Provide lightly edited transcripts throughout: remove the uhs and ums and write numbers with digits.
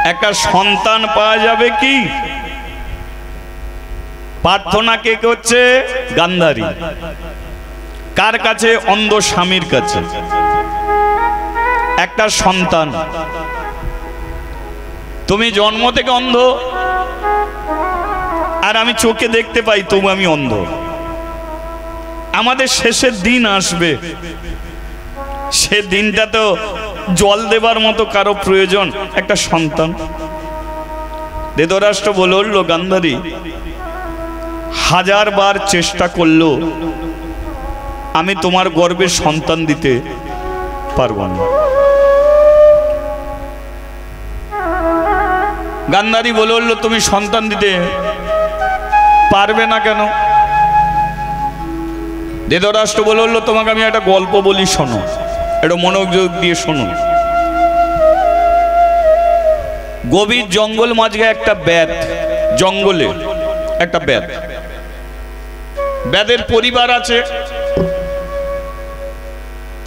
একটা সন্তান পাওয়া যাবে কি? প্রার্থনা কে করছে? গান্ধারী। কার কাছে? অন্ধ স্বামীর কাছে। একটা সন্তান। তুমি জন্ম থেকে অন্ধ, আর আমি চোখে দেখতে পাই তবু আমি অন্ধ। আমাদের শেষের দিন আসবে, সে দিনটা তো জল দেবার মতো কারো প্রয়োজন, একটা সন্তান। ধৃতরাষ্ট্র বলল, গান্ধারী 1000 বার চেষ্টা করলো আমি তোমার গর্ভে সন্তান দিতে পারবো না। গান্ধারী বলল, তুমি সন্তান দিতে পারবে না কেন? ধৃতরাষ্ট্র বলল, তোমাকে আমি একটা গল্প বলি, শোনো, এটা মনোযোগ দিয়ে শোনো। গভীর জঙ্গল মাঝে একটা ব্যাধ, জঙ্গলে একটা ব্যাধ। ব্যাধের পরিবার আছে,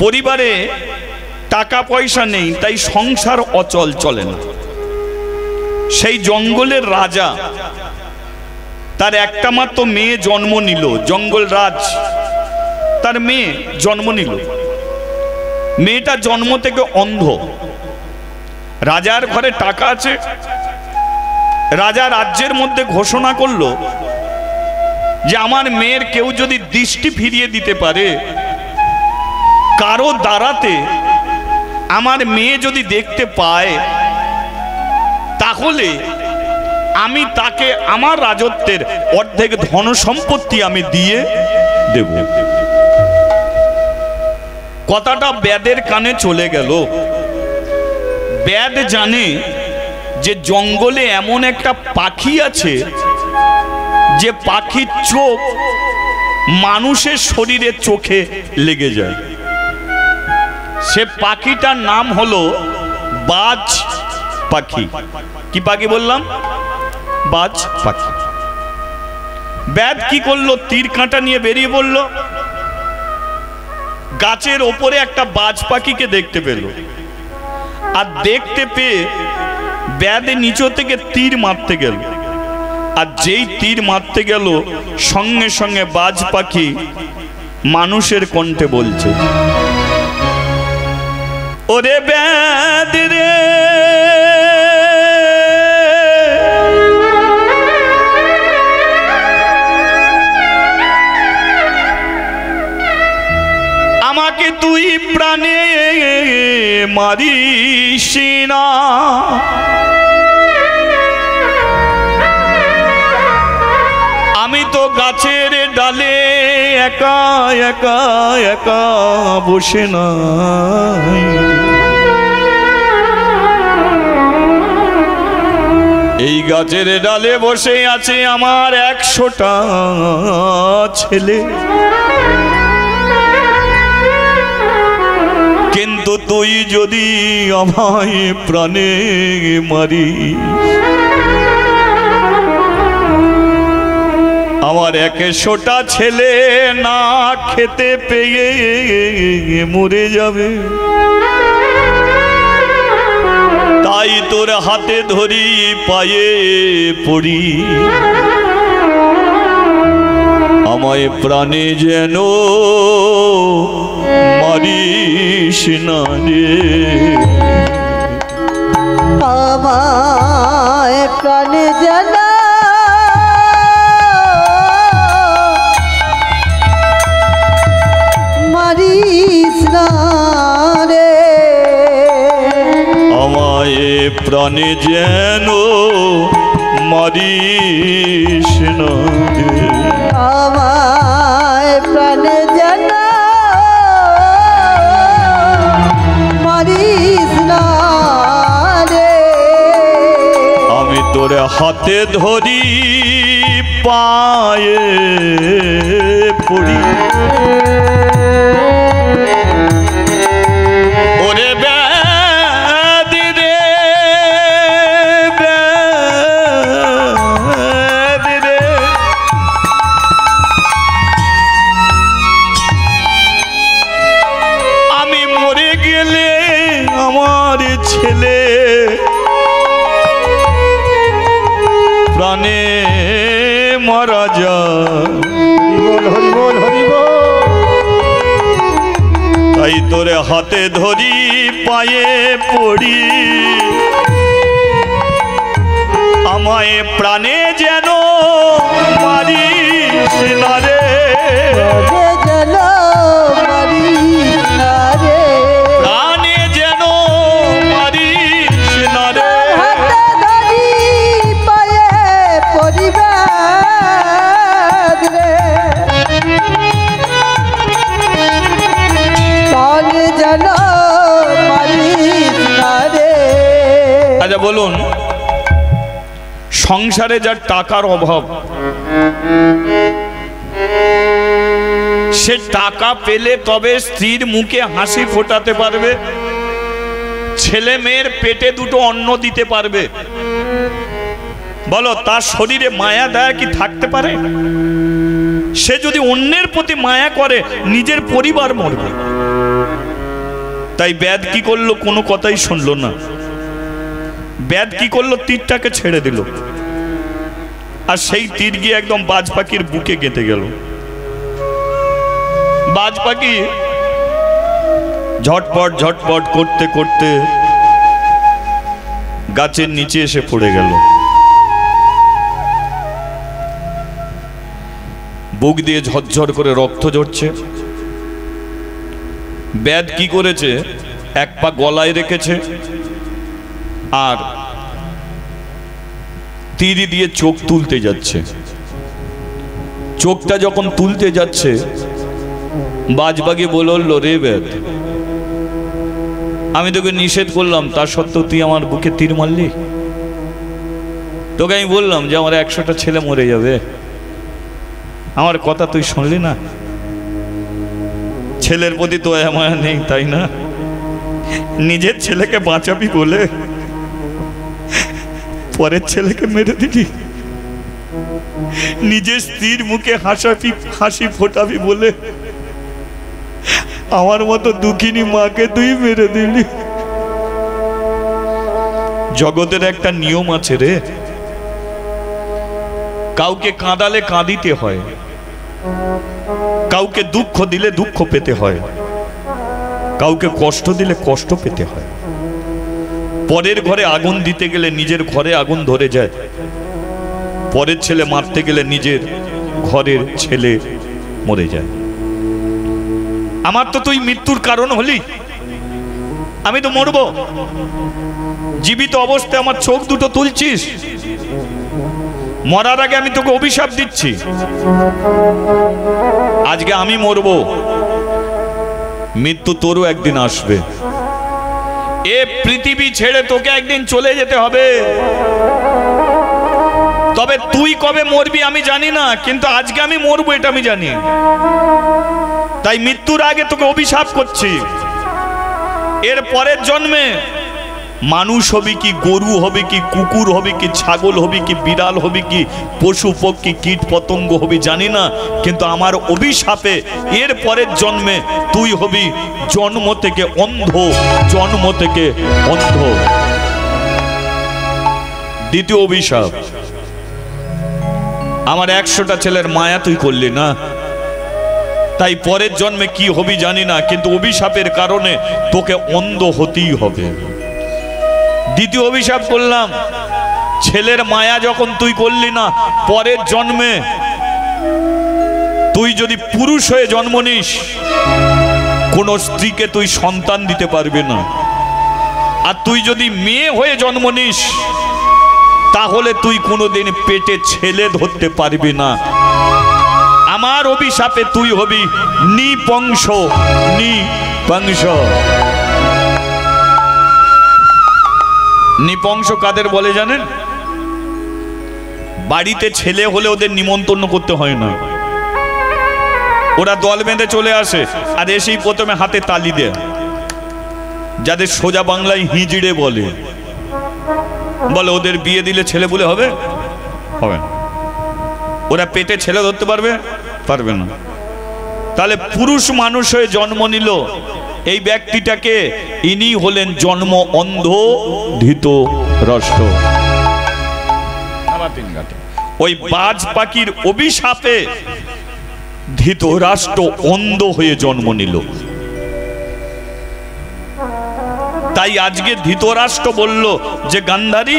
পরিবারে টাকা পয়সা নেই, তাই সংসার অচল, চলে না। সেই জঙ্গলের রাজা তার একটা মাত্র মেয়ে জন্ম নিল। জঙ্গল রাজ তার মেয়ে জন্ম নিল। মেয়েটা জন্ম থেকে অন্ধ। রাজার ঘরে টাকা আছে। রাজা রাজ্যের মধ্যে ঘোষণা করলো যে আমার মেয়ের কেউ যদি দৃষ্টি ফিরিয়ে দিতে পারে, কারো দ্বারাতে আমার মেয়ে যদি দেখতে পায়, তাহলে আমি তাকে আমার রাজত্বের অর্ধেক ধন সম্পত্তি আমি দিয়ে দেব। কথাটা ব্যাদের কানে চলে গেল। ব্যাদ জানে যে জঙ্গলে এমন একটা পাখি আছে, যে পাখির চোখ মানুষের শরীরের চোখে লেগে যায়। সে পাখিটার নাম হলো বাজ পাখি। কি পাখি বললাম? বাজ পাখি। ব্যাদ কি করলো? তীর কাঁটা নিয়ে বেরিয়ে পড়ল। গাছের ওপরে একটা বাজ পাখিকে দেখতে পেল, আর দেখতে পেয়ে ব্যাদ নিচে থেকে তীর মারতে গেল। আর যেই তীর মারতে গেল, সঙ্গে সঙ্গে বাজ পাখি মানুষের কণ্ঠে বলছে, ওরে ব্যাদ রে, আমাকে তুই প্রাণে মারিস না। আমি তো গাছের ডালে একা একা একা বসে নাই। এই গাছের ডালে বসে আছে আমার 100টা ছেলে। কিন্তু তুই যদি আমায় প্রাণে মারিস, আমার 100টা ছেলে না খেতে পেয়ে মরে যাবে। তাই তোর হাতে ধরি, পায়ে পড়ি, আমায় প্রাণে যেন মারিস না রে। আমায় প্রাণে যেন মারিস না রে। আমায় প্রাণে যেন মারিস না রে। আমায় প্রাণে যেন মারিস না রে। আমি তোর হাতে ধরি, পায়ে পড়ি, ওরে ব্যাদ রে, ব্যাদ রে। আমি মরে গেলে আমার ছেলে রাজা। হরি বল হরি বল। তাই তোরে হাতে ধরি পায়ে পড়ি, আমায় প্রাণে যেন মারিস না রে। যেন মারিস না রে, প্রাণে যেন মারিস না রে। হাতে ধরি পায়ে পড়িবে রে, প্রাণ যেন মারিস না রে। আচ্ছা বলুন, সংসারে যার টাকার অভাব, সে টাকা পেলে তবে স্ত্রীর মুখে হাসি ফোটাতে পারবে, ছেলে মেয়ের পেটে দুটো অন্ন দিতে পারবে। বলো, তার শরীরে মায়া দয়া কি থাকতে পারে? সে যদি অন্যের প্রতি মায়া করে, নিজের পরিবার মরবে। তাই ব্যাদ কি করলো? কোনো কথাই শুনলো না। ব্যাদ কি করলো? তীরটাকে ছেড়ে দিল, আর সেই তীর গিয়ে একদম বাজ পাখির বুকে গেঁথে গেল। বাজ পাখি ঝটপট ঝটপট করতে করতে গাছের নিচে এসে পড়ে গেল। বুক দিয়ে ঝরঝর করে রক্ত ঝরছে। ব্যাদ কি করেছে? এক পা গলায় রেখেছে, আর তীর দিয়ে চোখ তুলতে যাচ্ছে। চোখটা যখন তুলতে যাচ্ছে, বাজবাগে বলল, রে ব্যাদ, আমি তোকে নিষেধ করলাম, তা সত্ত্বেও তুই আমার বুকে তীর মারলি। তোকে আমি বললাম যে আমার 100টা ছেলে মরে যাবে, আমার কথা তুই শুনলি না। ছেলের প্রতি তো মায়া নেই, তাই না? নিজের ছেলেকে বাঁচাবি বলে পরের ছেলেকে মেরে দিলি। নিজের স্ত্রীর মুখে হাসি ফোটাবি বলে আমার মতো দুঃখিনী মাকে তুই মেরে দিলি। জগতের একটা নিয়ম আছে রে, কাউকে কাঁদালে কাঁদিতে হয়, কাউকে দুঃখ দিলে দুঃখ পেতে হয়, কাউকে কষ্ট দিলে কষ্ট পেতে হয়। পরের ঘরে আগুন দিতে গেলে নিজের ঘরে আগুন ধরে যায়, পরের ছেলে মারতে গেলে নিজের ঘরের ছেলে মরে যায়। আমার তো তুই মৃত্যুর কারণ হলি, আমি তো মরব। জীবিত অবস্থায় আমার চোখ দুটো তুলছিস, মরার আগে আমি তোকে অভিশাপ দিচ্ছি, আজকে আমি মরব, মৃত্যু তোরও একদিন আসবে। এ পৃথিবী ছেড়ে তোকে একদিন চলে যেতে হবে। তবে তুই কবে মরবি আমি জানি না, কিন্তু আজকে আমি মরবো এটা আমি জানি। তাই মৃত্যুর আগে তোকে অভিশাপ করছি, এর পরের জন্মে মানুষ হবি কি, গরু হবে কি, কুকুর হবে কি, ছাগল হবে কি, বিড়াল হবে কি, পশু পক্ষী কীট পতঙ্গ হবি জানি না, কিন্তু আমার অভিশাপে এর পরের জন্মে তুই হবি জন্ম থেকে অন্ধ, জন্ম থেকে অন্ধ। দ্বিতীয় অভিশাপ, আমার 100টা ছেলের মায়া তুই করলি না, তাই পরের জন্মে কি হবি জানি না, কিন্তু অভিশাপের কারণে তোকে অন্ধ হতেই হবে। দ্বিতীয় অভিশাপ করলাম, ছেলের মায়া যখন তুই করলি না, পরের জন্মে তুই যদি পুরুষ হয়ে জন্ম নিস, কোন স্ত্রীকে তুই সন্তান দিতে পারবি না। আর তুই যদি মেয়ে হয়ে জন্ম নিস, তাহলে তুই কোনোদিন পেটে ছেলে ধরতে পারবি না। আমার অভিশাপে তুই হবি নিপংস, নিপংস। নিপংস কাদের বলে জানেন? বাড়িতে ছেলে হলে ওদের নিমন্ত্রণ করতে হয় না, ওরা দল বেঁধে চলে আসে, আর এসেই প্রথমে হাতে তালি দেয়, যাদের সোজা বাংলায় হিজড়ে বলে। বলে ওদের বিয়ে দিলে ছেলে বলে হবে? হবে না। ওরা পেটে ছেলে ধরতে পারবে? পারবে না। তাহলে পুরুষ মানুষ হয়ে জন্ম নিল এই ব্যক্তিটাকে, ইনি হলেন জন্ম অন্ধ ধৃতরাষ্ট্র। ওই বাজ পাখির অভিশাপে ধৃতরাষ্ট্র অন্ধ হয়ে জন্ম নিল। তাই আজকে ধৃতরাষ্ট্র বলল যে গান্ধারী,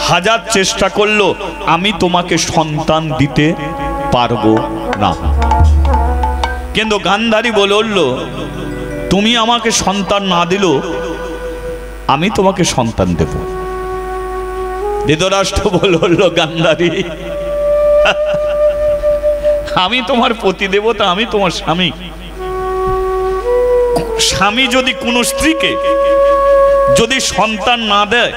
হাজার চেষ্টা করলো আমি তোমাকে সন্তান দিতে পারবো না। কিন্তু গান্ধারী বলল তুমি আমাকে সন্তান না দিল আমি তোমাকে সন্তান দেব। ধৃতরাষ্ট্র বলল গান্ধারী, আমি তোমার পতিদেবতা, আমি তোমার স্বামী। স্বামী যদি কোনো স্ত্রীকে যদি সন্তান না দেয়,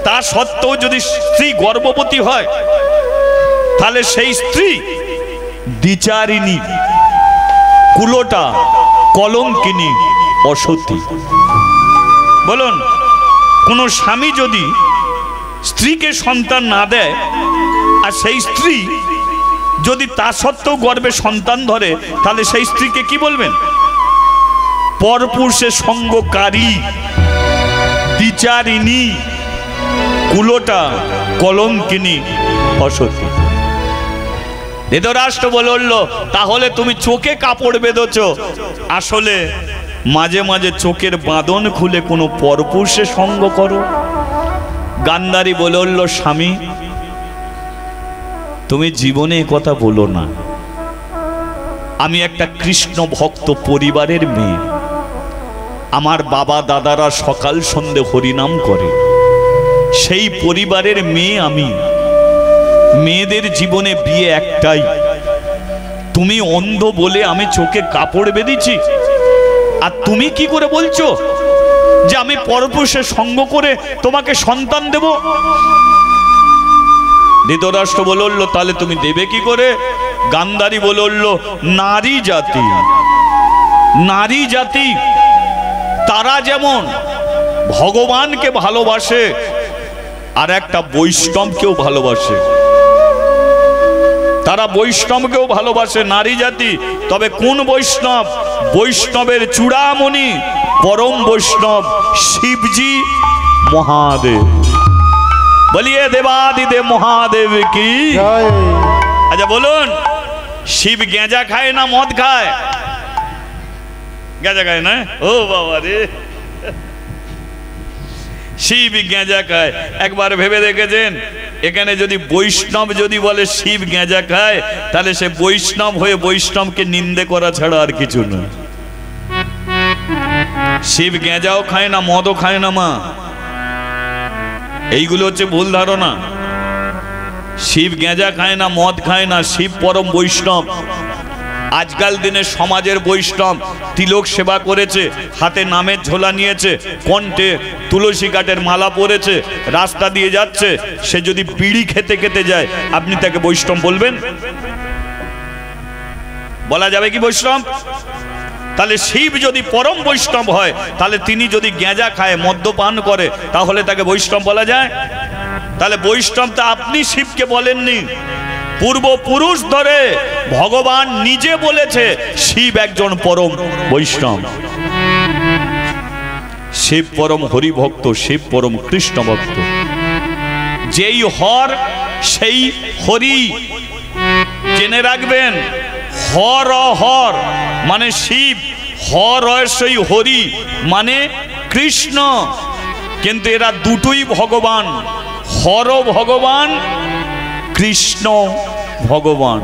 তা সত্ত্বেও যদি স্ত্রী গর্ভবতী হয়, তাহলে সেই স্ত্রী দ্বিচারিণী, কুলোটা, কলঙ্কিনী, অসতী। বলুন, কোন স্বামী যদি স্ত্রীকে সন্তান না দেয় আর সেই স্ত্রী যদি তা সত্ত্বেও গর্ভে সন্তান ধরে, তাহলে সেই স্ত্রীকে কি বলবেন? পরপুরুষের সঙ্গকারী, দ্বিচারিণী, কুলোটা, কলঙ্কিনী, অসতী। ধৃতরাষ্ট্র বলল তাহলে তুমি চোখে কাপড় বেঁধেছ, আসলে মাঝে মাঝে চোখের বাঁধন খুলে কোনো পরপুরুষের সঙ্গ করো। গান্ধারী বলল স্বামী, তুমি জীবনে কথা বলো না। আমি একটা কৃষ্ণ ভক্ত পরিবারের মেয়ে। আমার বাবা দাদারা সকাল সন্ধে হরিনাম করে, সেই পরিবারের মেয়ে আমি। মেয়েদের জীবনে বিয়ে একটাই। তুমি অন্ধ বলে আমি চোখে কাপড় বেঁধেছি, আর তুমি কি করে বলছো যে আমি পরপুরুষের সঙ্গ করে তোমাকে সন্তান দেব? ধৃতরাষ্ট্র বলল তাহলে তুমি দেবে কি করে? গান্ধারী বলল নারী জাতি, নারী জাতি তারা যেমন ভগবানকে ভালোবাসে আর একটা বৈষ্ণবকেও ভালোবাসে, তারা বৈষ্ণবকেও ভালোবাসে নারী জাতি। তবে কোন বৈষ্ণব? বৈষ্ণবের চূড়ামণি পরম বৈষ্ণব শিবজি মহাদেব। বলিয়ে দেবাদিদেব মহাদেব কি জয়। আচ্ছা বলুন, শিব গেঁজা খায় না মদ খায়? গেঁজা খায় না? ও বাবা রে, শিব গেঁজা খায়। একবার ভেবে দেখেছেন, এখানে যদি বৈষ্ণব যদি বলে শিব গেঁজা খায়, তাহলে সে বৈষ্ণব হয়ে বৈষ্ণবকে নিন্দে করা ছাড়া আর কিছু না। শিব গেঁজাও খায় না, মদও খায় না মা, এইগুলো হচ্ছে ভুল ধারণা। শিব গেঁজা খায় না, মদ খায় না, শিব পরম বৈষ্ণব। আজকাল দিনে সমাজের বৈষ্ণব তিলক সেবা করেছে, হাতে নামের ঝোলা নিয়েছে, কণ্ঠে তুলসী কাঠের মালা পরেছে, রাস্তা দিয়ে যাচ্ছে, সে যদি বিড়ি খেতে খেতে যায়, আপনি তাকে বৈষ্ণব বলবেন? বলা যাবে কি বৈষ্ণব? তাহলে শিব যদি পরম বৈষ্ণব হয়, তাহলে তিনি যদি গেঁজা খায়, মদ্যপান করে, তাহলে তাকে বৈষ্ণব বলা যায়? তাহলে বৈষ্ণব তো আপনি শিবকে বলেননি, পূর্বপুরুষ ধরে ভগবান নিজে বলেছে শিব একজন পরম বৈষ্ণব। শিব পরম হরি ভক্ত, শিব পরম কৃষ্ণ ভক্ত। যেই হর সেই হরি, জেনে রাখবেন। হর হর মানে শিব, হর সেই হরি মানে কৃষ্ণ। কিন্তু এরা দুটোই ভগবান, হর ভগবান, কৃষ্ণ ভগবান।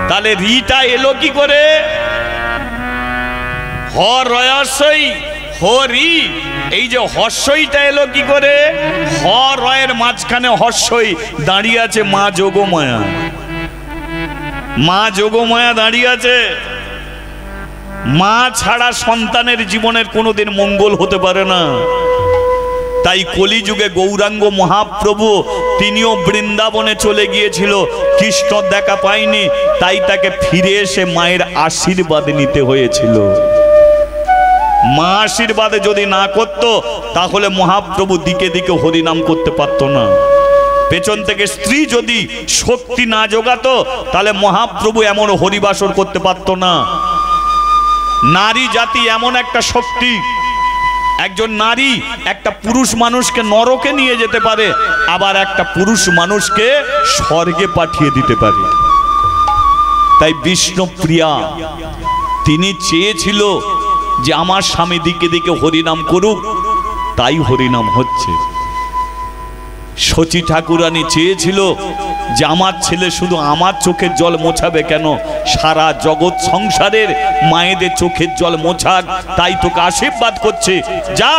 তাহলে রিটা এলো কি করে? হরয়সই হরি, এই যে হর্ষইটা এলো কি করে? হরয়ের মাঝখানে হর্ষই দাঁড়িয়ে আছে মা যোগমায়া। মা যোগমায়া দাঁড়িয়ে আছে। মা ছাড়া সন্তানের জীবনের কোনোদিন মঙ্গল হতে পারে না। তাই কলিযুগে গৌরাঙ্গ মহাপ্রভু তিনিও বৃন্দাবনে চলে গিয়েছিল, কৃষ্ণ দেখা পায়নি, তাই তাকে ফিরে এসে মায়ের আশীর্বাদ নিতে হয়েছিল। মা আশীর্বাদে যদি না করত, তাহলে মহাপ্রভু দিকে দিকে হরিনাম করতে পারত না। পেছন থেকে স্ত্রী যদি শক্তি না জোগাতো, তাহলে মহাপ্রভু এমন হরিবাসর করতে পারত না। নারী জাতি এমন একটা শক্তি, একজন নারী একটা পুরুষ মানুষকে নরকে নিয়ে যেতে পারে, আবার একটা পুরুষ মানুষকে স্বর্গে পাঠিয়ে দিতে পারে। তাই বিষ্ণুপ্রিয়া তিনি চেয়েছিল যে আমার স্বামী দিকে দিকে হরিনাম করুক, তাই হরিনাম হচ্ছে। শচী ঠাকুরানী চেয়েছিল যে আমার ছেলে শুধু আমার চোখের জল মোছাবে কেন, সারা জগৎ সংসারের মায়েদের চোখের জল মোছাক, তাই তোকে আশীর্বাদ করছে, যা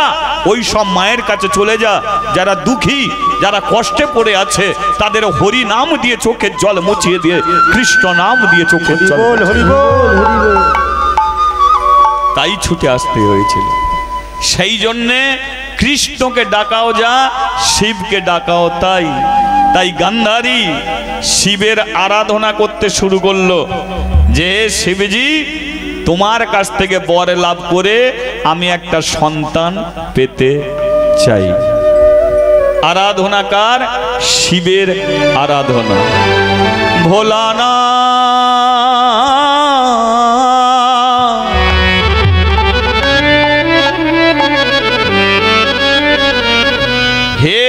ওই সব মায়ের কাছে চলে যা, যারা দুঃখী, যারা কষ্টে পড়ে আছে, তাদের হরি নাম দিয়ে চোখের জল মুছিয়ে দিয়ে, কৃষ্ণ নাম দিয়ে চোখের জল। তাই ছুটে আসতে হয়েছিল। সেই জন্যে কৃষ্ণকে ডাকাও যা, শিবকে ডাকাও তাই। তাই গান্ধারী শিবের আরাধনা করতে শুরু করলো যে শিবজি তোমার কাছ থেকে বর লাভ করে আমি একটা সন্তান পেতে চাই। আরাধনাকার শিবের আরাধনা। ভোলানা হে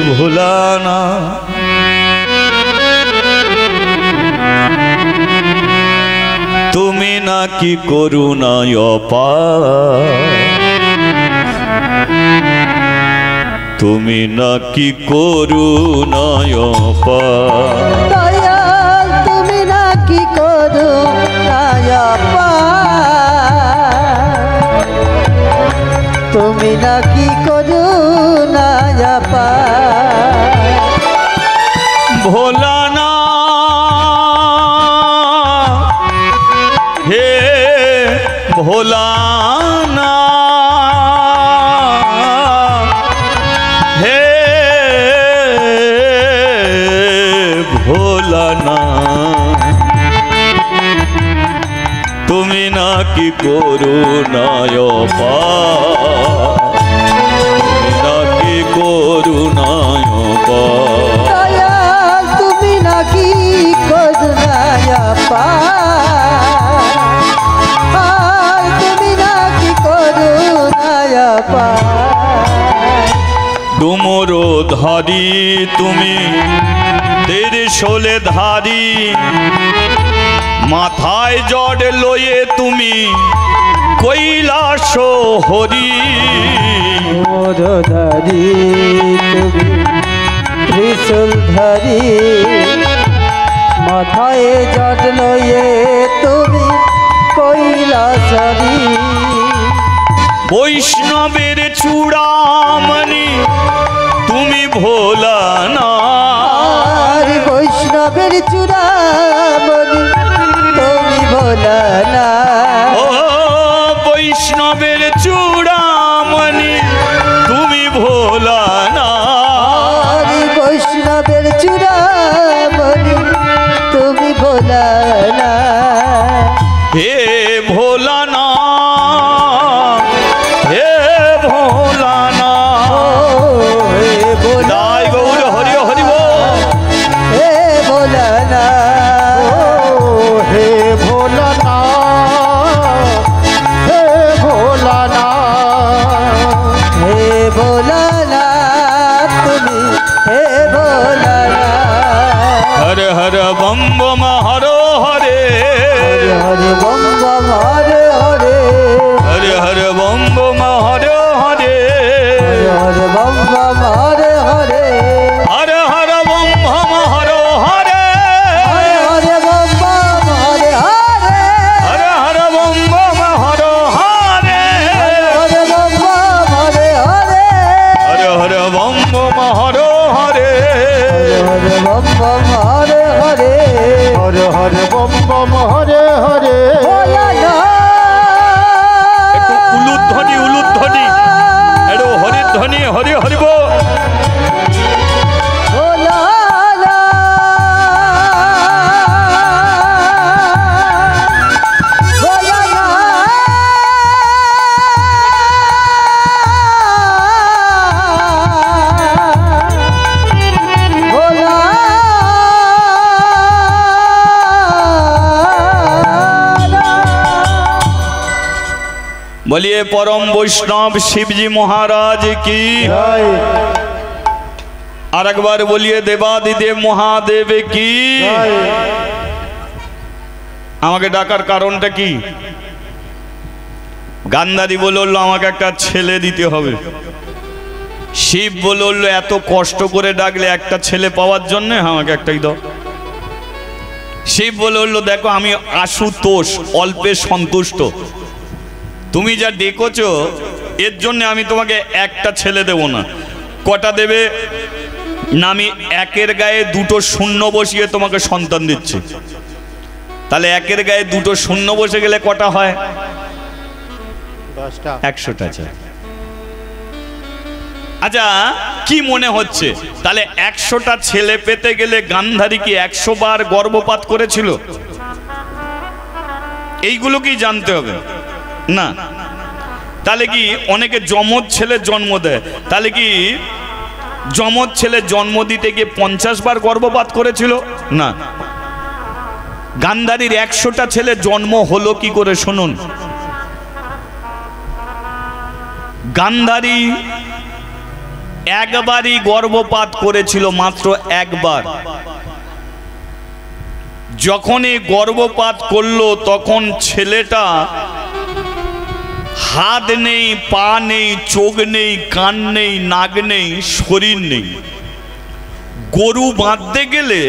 ভোলানা, তুমি নাকি করুণায় অপার, তুমি নাকি করুণায় অপার, দয়াল তুমি নাকি করুণায় অপার, তুমি নাকি করুণায় অপার। ভোলানা হে ভোলানা, হে ভোলানা, তুমি নাকি করুণায় অপার, তুমি নাকি করুণায় অপার। দয়াল তুমি নাকি করুণায় অপার, তুমি নাকি করুণায় অপার। ডুমর ধারি তুমি ত্রিশূলে ধারি, মাথায় জড় লয়ে তুমি কৈলাস হরি। মোরধারি তুমি ত্রিশূল ধারি, মাথায় জট লয়ে তুমি কৈলাসরি। বৈষ্ণবের চূড়ামণি তুমি ভোলানা, আর বৈষ্ণবের চূড়ামণি তুমি ভোলানা। ও বৈষ্ণবের চূড়ামণি তুমি ভোলানা, আর বৈষ্ণবের চূড়ামণি তুমি ভোলানা। হে ভোলানা, হে ভোলানা, ও হে ভোলা, জয় গৌর হরি হরি বল। হে ভোলানা, ও হে ভোলানা, হে ভোলানা, হে ভোলানা তুমি, হে ভোলানা। হর হর বম বম হর হরে, Hare Hare bomb bomb Hare Hare, Har Har bomb bomb হর হরে, Hare Hare bomb bomb Hare Hare, Har Har bomb bomb হর হরে, Hare Hare bomb bomb Hare Hare, Har Har bomb bomb হর হরে, হরে bomb bomb Hare Hare, Har Har bomb bomb হর হরে। হরে bomb bomb Hare Hare. Hare Hare bomb bomb Hare Hare. ভোলানা একটু উলুধ্বনি উলুধ্বনি, একটু হরি ধ্বনি হরি হরি বল। ভোলানা ভোলানা ভোলানা বলিয়ে পরম বৈষ্ণব শিবজি মহারাজ কি। জয় আর একবার বলিয়ে দেবাদিদেব মহাদেব কি। জয় আমাকে ডাকার কারণটা কি? গান্ধারী বলল আমাকে একটা ছেলে দিতে হবে। শিব বলল এত কষ্ট করে ডাকলে একটা ছেলে পাওয়ার জন্য আমাকে একটাই দাও। শিব বলল দেখো আমি আশুতোষ, অল্পে সন্তুষ্ট, তুমি যা ডেকেছো এর জন্য আমি তোমাকে একটা ছেলে দেব না। কটা দেবে না? আমি একের গায়ে দুটো শূন্য বসিয়ে তোমাকে সন্তান দিচ্ছি। তাহলে একের গায়ে দুটো শূন্য বসে গেলে কটা হয়? 10টা 100টা চাই। আচ্ছা কি মনে হচ্ছে তাহলে 100টা ছেলে পেতে গেলে গান্ধারী কি 100 বার গর্ভপাত করেছিল? এইগুলো কি জানতে হবে না? তাহলে কি অনেকে যমজ ছেলে জন্ম দেয়, তাহলে কি যমজ ছেলে জন্ম দিতে গিয়ে 50 বার গর্ভপাত করেছিল? না। গান্ধারীর 100টা ছেলে জন্ম হলো কি করে শুনুন। গান্ধারী একবারই গর্ভপাত করেছিল, মাত্র একবার। যখনই গর্ভপাত করলো তখন ছেলেটা হাত নেই, পা নেই, চোখ নেই, কান নেই, নাক নেই, শরীর নেই। গরু বাঁধতে গেলে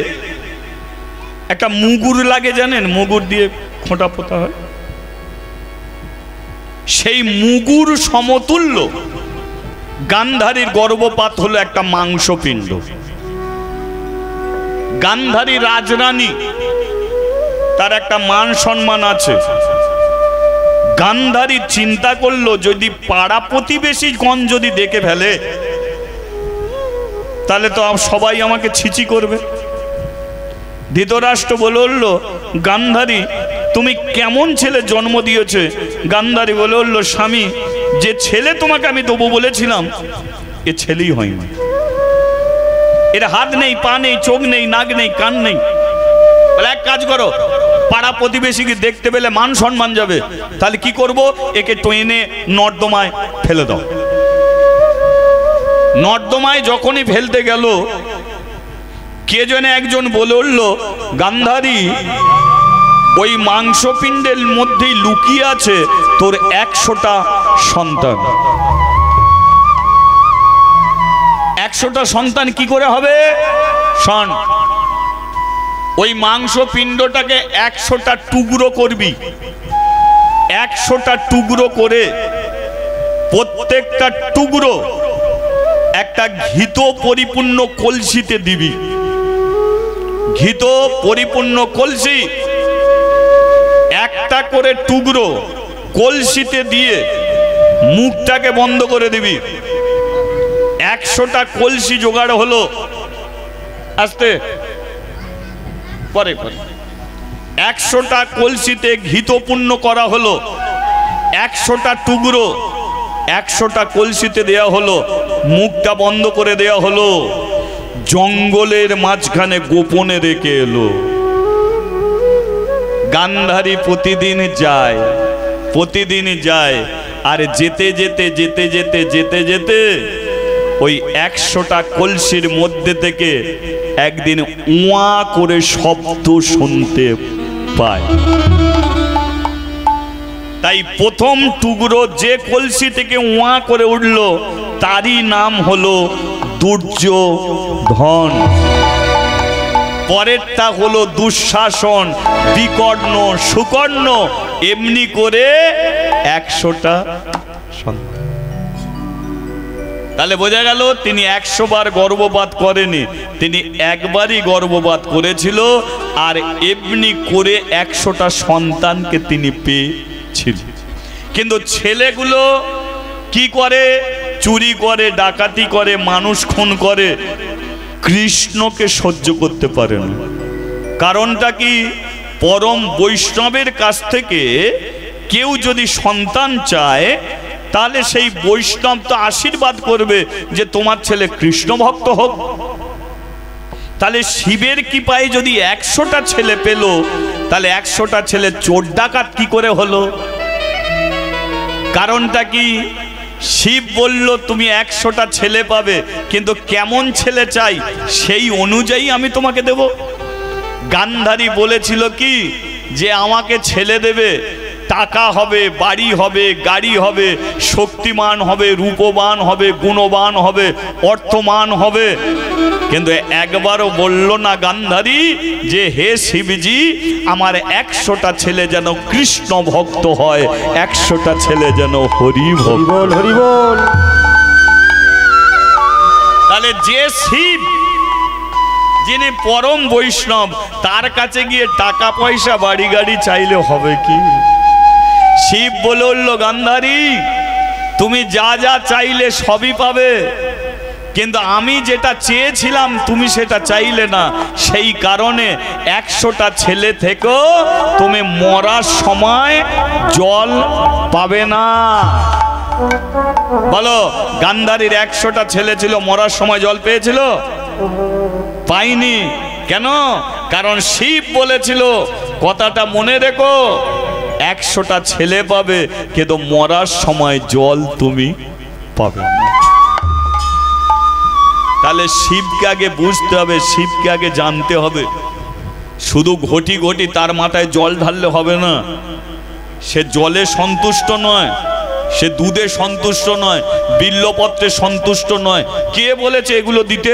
একটা মুগুর লাগে, জানেন? মুগুর দিয়ে খোঁটা পোতা হয়। সেই মুগুর সমতুল্য গান্ধারীর গর্ভপাত হলো একটা মাংসপিণ্ড। গান্ধারী রাজরানী, তার একটা মান সম্মান আছে। গান্ধারী চিন্তা করলো যদি পাড়া প্রতিবেশী গণ যদি দেখে ফেলে তাহলে তো সবাই আমাকে ছিচি করবে। ধৃতরাষ্ট্র বলল গান্ধারী তুমি কেমন ছেলে জন্ম দিয়েছে? গান্ধারী বলল স্বামী যে ছেলে তোমাকে আমি দেবো বলেছিলাম এ ছেলেই হয়নি। এর হাত নেই, পা নেই, চোখ নেই, নাক নেই, কান নেই। বলে এক কাজ করো, পাড়া প্রতিবেশীকে দেখতে পেলে মান সম্মান যাবে, তাহলে কি করব? একে টেনে নর্দমায় ফেলে দাও। নর্দমায় যখনই ফেলতে গেল কে যেন একজন বলে উঠল গান্ধারী ওই মাংসপিণ্ডের মধ্যেই লুকিয়ে আছে তোর 100টা সন্তান। 100টা সন্তান কি করে হবে? শোন, ওই মাংসপিণ্ডটাকে 100টা টুকরো করবি। 100টা টুকরো করে প্রত্যেকটা টুকরো একটা ঘিত পরিপূর্ণ কলসিতে দিবি। ঘিত পরিপূর্ণ কলসি একটা করে টুকরো কলসিতে দিয়ে মুখটাকে বন্ধ করে দিবি। 100টা কলসি জোগাড় হলো। আস্তে পরে পরে 100টা কলসিতে ঘিতপূর্ণ করা হলো। 100টা টুকরো 100টা কলসিতে দেয়া হলো, মুখটা বন্ধ করে দেয়া হলো। জঙ্গলের মাঝখানে গোপনে রেখে এলো। গান্ধারী প্রতিদিন যায় আর যেতে যেতে যেতে যেতে যেতে যেতে ওই 100টা কলসির মধ্যে থেকে একদিন উয়া করে শব্দ শুনতে পায়। তাই প্রথম টুকরো যে কলসি থেকে উয়া করে উঠল তারই নাম হলো দুর্যোধন। পরেরটা হলো দুঃশাসন, বিকর্ণ, সুকর্ণ। এমনি করে 100টা সন্তান। তাহলে বোঝা গেল তিনি 100 বার গর্ভপাত করেনি, তিনি একবারই গর্ভপাত করেছিল। আর এমনি করে 100টা সন্তানকে তিনি পেয়েছিলেন। কিন্তু ছেলেগুলো কি করে? চুরি করে, ডাকাতি করে, মানুষ খুন করে। কৃষ্ণকে সহ্য করতে পারে না। কারণটা কি? পরম বৈষ্ণবের কাছ থেকে কেউ যদি সন্তান চায় তাহলে সেই বৈষ্ণব তো আশীর্বাদ করবে যে তোমার ছেলে কৃষ্ণ ভক্ত হোক। তাহলে শিবের কৃপায় যদি 100টা ছেলে পেল তাহলে 100টা ছেলে চোর ডাকাত কি করে হলো? কারণটা কি? শিব বলল তুমি 100টা ছেলে পাবে, কিন্তু কেমন ছেলে চাই সেই অনুযায়ী আমি তোমাকে দেব। গান্ধারী বলেছিল কি যে আমাকে ছেলে দেবে, টাকা হবে, বাড়ি হবে, গাড়ি হবে, শক্তিমান হবে, রূপবান হবে, গুণবান হবে, অর্থমান হবে, কিন্তু একবারও বলল না গান্ধারী যে হে শিবজি আমার 100টা ছেলে যেন কৃষ্ণ ভক্ত হয়, 100টা ছেলে যেন হরি ভক্ত। হরিবল হরিবল। তাহলে যে শিব যিনি পরম বৈষ্ণব তার কাছে গিয়ে টাকা পয়সা বাড়ি গাড়ি চাইলে হবে কি? শিব বলল গান্ধারী তুমি যা যা চাইলে সবই পাবে, কিন্তু আমি যেটা চেয়েছিলাম তুমি সেটা চাইলে না, সেই কারণে 100টা ছেলে থেকেও তুমি মরার সময় জল পাবে না। বলো গান্ধারীর 100টা ছেলে ছিল, মরার সময় জল পেয়েছিল? পাইনি। কেন? কারণ শিব বলেছিল, কথাটা মনে রেখো, 100টা ছেলে পাবে কিন্তু মরার সময় জল তুমি পাবে না। তাহলে শিবকে আগে বুঝতে হবে, শিবকে আগে জানতে হবে। শুধু ঘটি ঘটি তার মাথায় জল ঢাললে হবে না। সে জলে সন্তুষ্ট নয়, সে দুধে সন্তুষ্ট নয়, বিল্লপত্রে সন্তুষ্ট নয়। কে বলেছে এগুলো দিতে?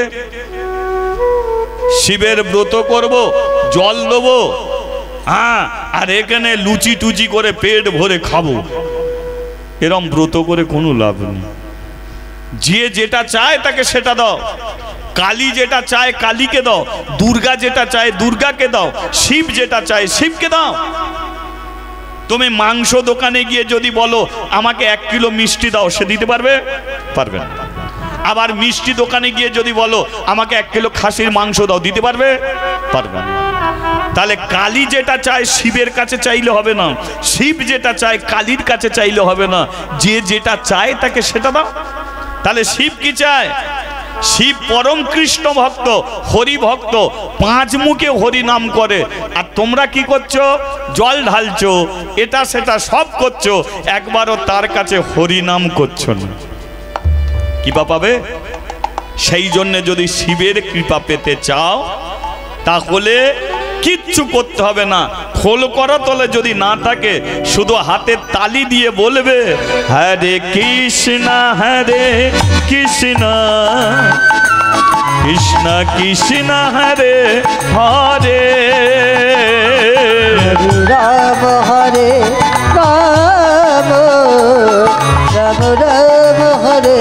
শিবের ব্রত করব, জল দেবো, হ্যাঁ, আর এখানে লুচি টুচি করে পেট ভরে খাবো, এরম ব্রত করে কোনো লাভ নেই। যে যেটা চায় তাকে সেটা দাও। কালী যেটা চায় কালীকে দাও, দুর্গা যেটা চায় দুর্গাকে দাও, শিব যেটা চায় শিবকে দাও। তুমি মাংস দোকানে গিয়ে যদি বলো আমাকে 1 কিলো মিষ্টি দাও, সে দিতে পারবে? পারবে না। আবার মিষ্টি দোকানে গিয়ে যদি বলো আমাকে 1 কিলো খাসির মাংস দাও, দিতে পারবে? পারবে না। তাহলে কালী যেটা চায় শিবের কাছে চাইলে হবে না, শিব যেটা চায় কালীর কাছে চাইলে হবে না। যে যেটা চায় তাকে সেটা দাও। তাহলে শিব কি চায়? শিব পরম কৃষ্ণ ভক্ত, হরি ভক্ত, 5 মুখে হরি নাম করে। আর তোমরা কি করছো? জল ঢালছো, এটা সেটা সব করছো, একবারও তার কাছে হরি নাম করছো না। কৃপা পাবে? সেই জন্য যদি শিবের কৃপা পেতে চাও তাহলে কিচ্ছু করতে হবে না। খোল করা তলে যদি না থাকে, শুধু হাতের তালি দিয়ে বলবে হরে কৃষ্ণ হরে কৃষ্ণ কৃষ্ণ কৃষ্ণ হরে হরে, রাম হরে রাম রাম রাম হরে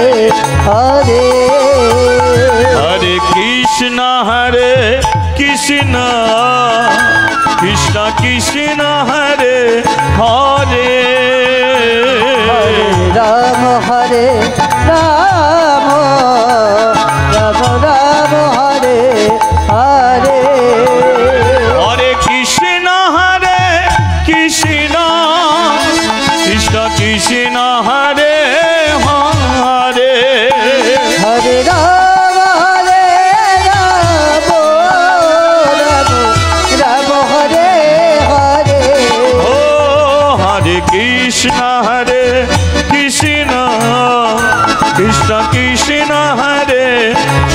হরে, হরে কৃষ্ণ হরে কৃষ্ণ কৃষ্ণ কৃষ্ণ হরে হরে, রাম হরে রাম রাম রাম হরে হরে, হরে কৃষ্ণ হরে কৃষ্ণ কৃষ্ণ কৃষ্ণ হরে হরে, হরে রাম হরে রাম রাম রাম হরে হরে, ও হরে কৃষ্ণ হরে কৃষ্ণ কৃষ্ণ কৃষ্ণ হরে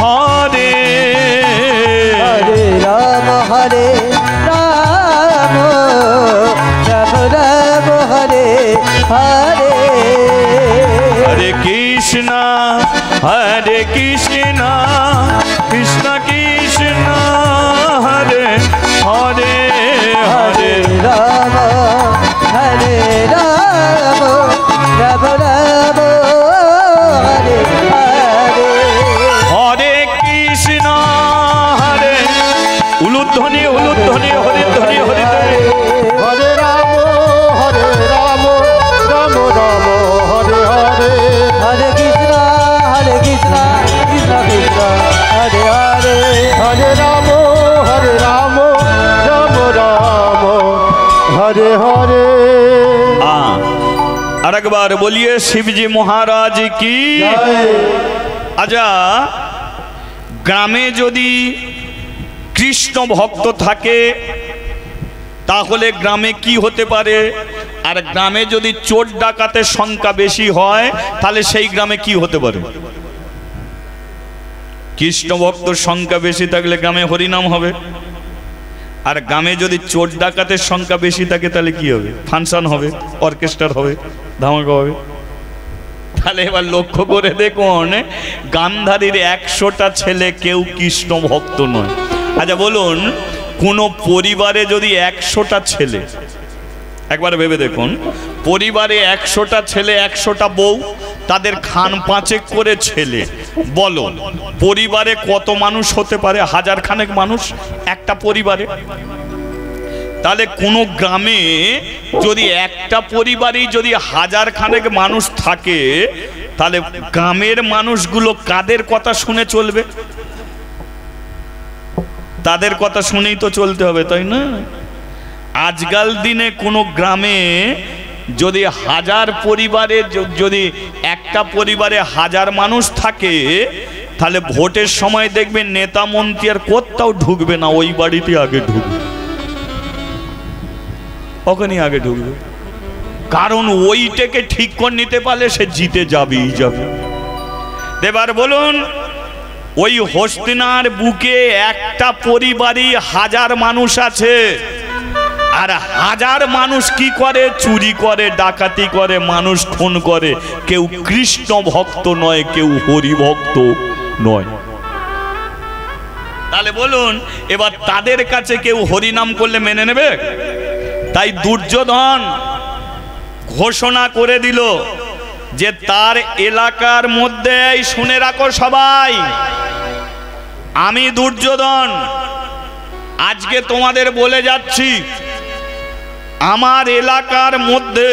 হরে, হরে রাম হরে রাম রাম রাম হরে হরে, হরে কৃষ্ণ কৃষ্ণ কৃষ্ণ কৃষ্ণ হরে হরে হরে, রাম হরে রাম রাম রাম হরে হরে, হরে কৃষ্ণ হরে উলুধ্বনি উলুধ্বনি হরিধ্বনি হরিধ্বনি, হরে রাম রাম রাম হরে হরে, হরে কৃষ্ণ কৃষ্ণ কৃষ্ণ হরে হরে, হরে রাম রাম রাম হরে হরে। আর একবার বলিয়ে শিবজি মহারাজ কি। আচ্ছা, গ্রামে যদি কৃষ্ণ ভক্ত থাকে তাহলে গ্রামে কি হতে পারে? আর গ্রামে যদি চোর ডাকাতের সংখ্যা বেশি হয় তাহলে সেই গ্রামে কি হতে পারে? কৃষ্ণ ভক্তর সংখ্যা বেশি থাকলে গ্রামে হরিনাম হবে। আর গ্রামে যদি চোর ডাকাতের সংখ্যা বেশি থাকে তাহলে কি হবে? ফাংশন হবে, অর্কেস্ট্রার হবে, ধামাকা হবে। তাহলে এবার লক্ষ্য করে দেখুন, গান্ধারীর 100টা ছেলে কেউ কৃষ্ণ ভক্ত নয়। আচ্ছা বলুন, কোন পরিবারে যদি 100টা ছেলে, একবার ভেবে দেখুন, পরিবারে 100টা ছেলে 100টা বউ, তাদের খান 5 করে ছেলে, বলো পরিবারে কত মানুষ হতে পারে? 1000 খানেক মানুষ একটা পরিবারে। তাহলে কোন গ্রামে যদি একটা পরিবারেই যদি 1000 খানেক মানুষ থাকে, তাহলে গ্রামের মানুষগুলো কাদের কথা শুনে চলবে? তাদের কথা শুনেই তো চলতে হবে, তাই না? আজকাল দিনে কোনো গ্রামে যদি 1000 পরিবারে যদি একটা পরিবারে 1000 মানুষ থাকে, তাহলে ভোটের সময় দেখবেন নেতা মন্ত্রী আর কোথাও ঢুকবে না, ওই বাড়িতে আগে ঢুকবে, ওখানেই আগে ঢুকবে। কারণ ওইটাকে ঠিক করে নিতে পারলে সে জিতে যাবেই যাবে। এবার বলুন, ওই হস্তিনার বুকে একটা পরিবারই 1000 মানুষ আছে, আর 1000 মানুষ কি করে? চুরি করে, ডাকাতি করে, মানুষ খুন করে। কেউ কৃষ্ণ ভক্ত নয়, কেউ হরি ভক্ত নয়। তাহলে বলুন, এবার তাদের কাছে কেউ হরিনাম করলে মেনে নেবে? তাই দুর্যোধন ঘোষণা করে দিল যে তার এলাকার মধ্যে, শুনে রাখো সবাই, আমি দুর্যোধন আজকে তোমাদের বলে যাচ্ছি, আমার এলাকার মধ্যে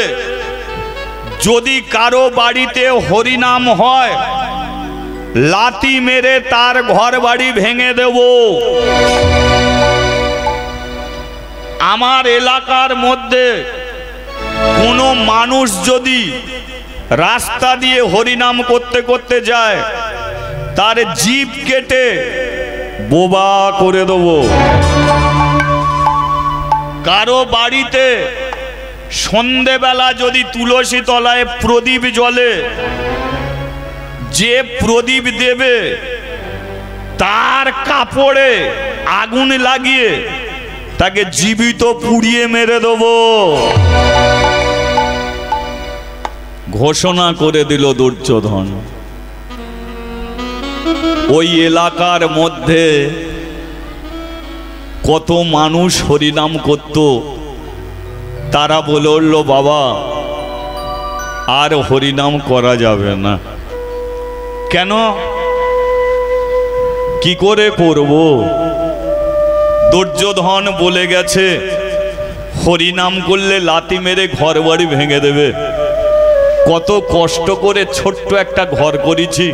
যদি কারো বাড়িতে হরিনাম হয়, লাথি মেরে তার ঘর বাড়ি ভেঙে দেব। আমার এলাকার মধ্যে কোনো মানুষ যদি রাস্তা দিয়ে হরিনাম করতে করতে যায়, তার জিভ কেটে বোবা করে দেব। কারো বাড়িতে সন্ধেবেলা যদি তুলসী তলায় প্রদীপ জ্বলে, যে প্রদীপ দেবে তার কাপড়ে আগুন লাগিয়ে তাকে জীবিত পুড়িয়ে মেরে দেব। ঘোষণা করে দিল দুর্যোধন। ওই এলাকার মধ্যে কত মানুষ হরিনাম করত, তারা বলল, বাবা আর হরিনাম করা যাবে না। কেন? কি করে করব? দুর্যোধন বলে গেছে হরিনাম করলে লাথি মেরে ঘর বাড়ি ভেঙে দেবে। কত কষ্ট করে ছোট্ট একটা ঘর করেছি,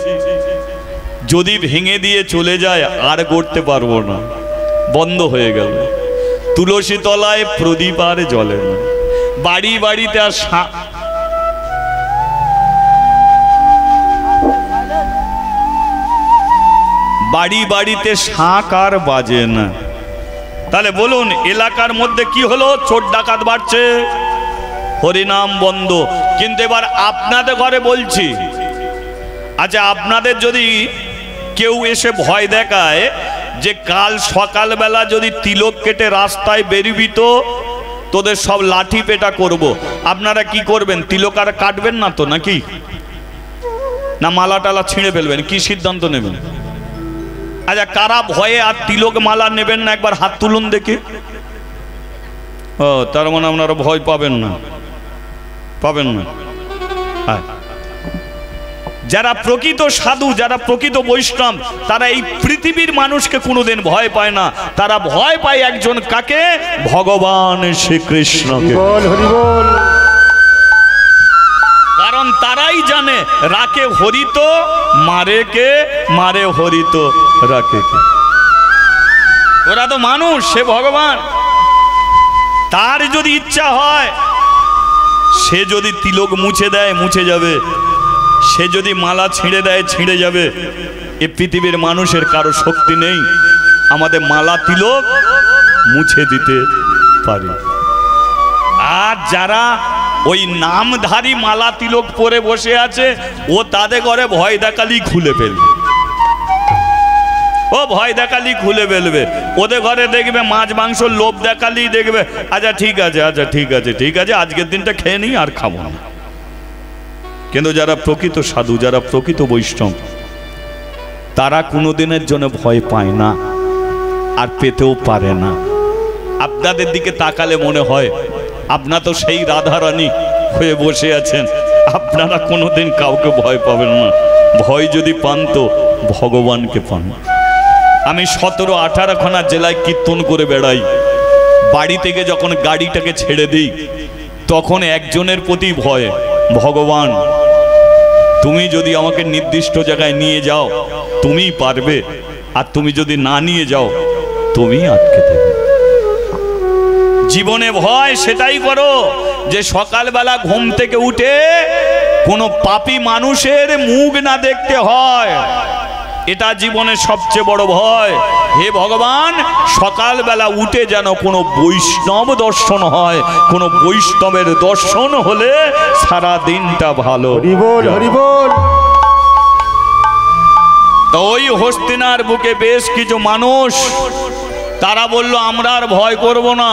যদি ভেঙে দিয়ে চলে যায় আর করতে পারবো না, বন্ধ হয়ে গেল। তুলসী তলায় প্রদীপ আর জ্বলে না, বাড়ি বাড়িতে আর বাড়ি বাড়িতে শাঁখ আর বাজে না। তাহলে বলুন, এলাকার মধ্যে কি হলো? চোর ডাকাত বাড়ছে, হরিনাম বন্ধ। কিন্তু এবার আপনাদের ঘরে বলছি, আচ্ছা আপনাদের যদি কেউ এসে ভয় দেখায় যে কাল সকালবেলা যদি তিলক কেটে রাস্তায় বেরবি তো তোদের সব লাঠি পেটা করব, আপনারা কি করবেন? তিলক আর কাটবেন না তো, নাকি? না মালা টালা ছিঁড়ে ফেলবেন? কি সিদ্ধান্ত নেবেন? আচ্ছা কারা ভয়ে আর তিলক মালা নেবেন না, একবার হাত তুলুন দেখি। ও, তার মানে আপনারা ভয় পাবেন না, পাবেন না। যারা প্রকৃত সাধু, যারা প্রকৃত বৈষ্ণব, তারা এই পৃথিবীর মানুষকে কোনোদিন ভয় পায় না। তারা ভয় পায় একজন, কাকে? ভগবান শ্রীকৃষ্ণকে। কারণ তারাই জানে রাকে হরিত মারে কে, মারে হরিত রাকে কে। ওরা তো মানুষ, সে ভগবান। তার যদি ইচ্ছা হয়, সে যদি তিলক মুছে দেয় মুছে যাবে, সে যদি মালা ছিঁড়ে দেয় ছিঁড়ে যাবে। এ পৃথিবীর মানুষের কারো শক্তি নেই আমাদের মালা তিলক মুছে দিতে পারে। আর যারা ওই নামধারী মালা তিলক পরে বসে আছে, ও তাদের ঘরে ভয় দেখালি খুলে ফেলবে, ও ভয় দেখালি খুলে ফেলবে। ওদের ঘরে দেখবে মাছ মাংস লোভ দেখালি দেখবে, আচ্ছা ঠিক আছে, আচ্ছা ঠিক আছে, ঠিক আছে, আজকের দিনটা খেয়ে নিই, আর খাবো না। কিন্তু যারা প্রকৃত সাধু, যারা প্রকৃত বৈষ্ণব, তারা কোনোদিনের জন্য ভয় পায় না, আর পেতেও পারে না। আপনাদের দিকে তাকালে মনে হয় আপনারা তো সেই রাধারানী হয়ে বসে আছেন, আপনারা কোনোদিন কাউকে ভয় পাবেন না। ভয় যদি পান তো ভগবানকে পান। আমি 17-18 খানা জেলায় কীর্তন করে বেড়াই। বাড়ি থেকে যখন গাড়িটাকে ছেড়ে দিই তখন একজনের প্রতি ভয়, ভগবান তুমি যদি আমাকে নির্দিষ্ট জায়গায় নিয়ে যাও তুমিই পারবে, আর তুমি যদি না নিয়ে যাও তুমি আটকে দেবে। জীবনে ভয় সেটাই করো যে সকালবেলা ঘুম থেকে উঠে কোনো পাপী মানুষের মুখ না দেখতে হয়, এটা জীবনের সবচেয়ে বড় ভয়। হে ভগবান, সকালবেলা উঠে যেন কোনো বৈষ্ণব দর্শন হয়, কোনো বৈষ্ণবের দর্শন হলে সারা দিনটা ভালো। হরি বল, হরি বল। তো ওই হস্তিনার বুকে বেশ কিছু মানুষ, তারা বলল আমরা আর ভয় করব না,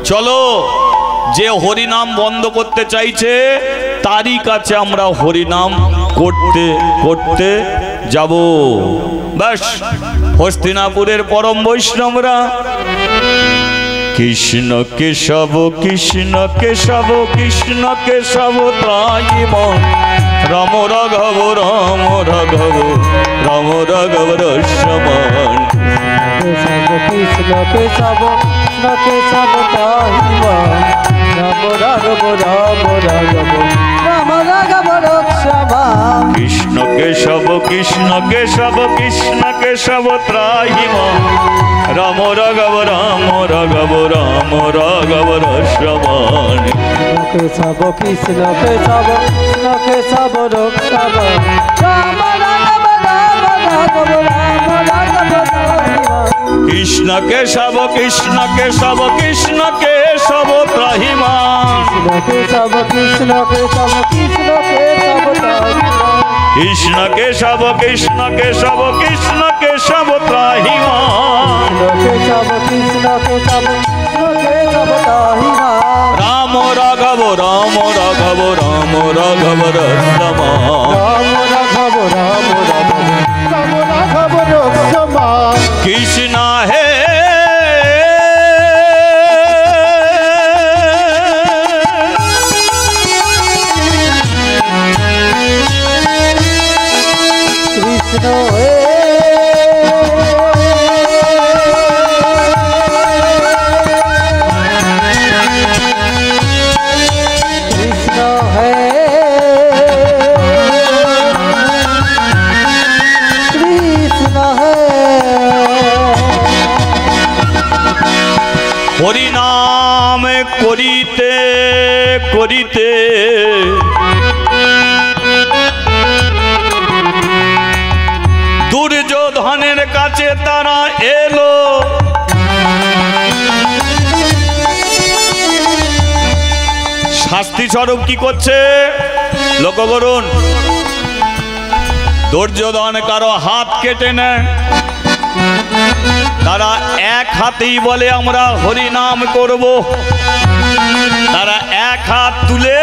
চলো যে হরিনাম বন্ধ করতে চাইছে তারই কাছে আমরা হরিনাম করতে করতে যাব। ব্যাস, হস্তিনাপুরের পরম বৈষ্ণবরা কৃষ্ণ কেশব কৃষ্ণ কেশব কৃষ্ণ কেশব তাই মন, রাম রাঘব রাম রাঘব রাম রাঘব রসমান। কৃষ্ণ কেশব কৃষ্ণ কেশব তাই মন, রাম রাঘব রাম রাঘব রাম রাঘব রসমান। কৃষ্ণ কেশব কৃষ্ণ কেশব কৃষ্ণ কেশব ত্রাহি মন, রাম রাঘব রাম রাঘব রাম রাঘব রসমান। কেশব কৃষ্ণ কেশব কৃষ্ণ কেশব রসমান, রাম রাঘব রাম রাঘব রাম রাঘব রসমান। কৃষ্ণ কেশব কৃষ্ণ কেশব কৃষ্ণ কেশব ত্রাহি মন, কেশব কৃষ্ণ কেশব কৃষ্ণ কেশব তাই মন। কৃষ্ণ কেশব কৃষ্ণ কেশব কৃষ্ণ কেশব ত্রাহি মন, কেশব কৃষ্ণ কেশব কৃষ্ণ কেশব তাই মন। রাম রাঘব রাম রাঘব রাম রাঘব রসমান। রাম রাঘব রাম রাঘব রাম রাঘব রসমান। কৃষ্ণ হে কৃষ্ণ হে কৃষ্ণ হে কৃষ্ণ হে হরিনাম করিতে করিতে দুর্যোধনের কাছে তারা এলো। শাস্তি স্বরূপ কি করছে লক্ষ্য করুন, দুর্যোধন কারো হাত কেটে নেয়, তারা এক হাতেই বলে আমরা হরিনাম করব। তারা এক হাত তুলে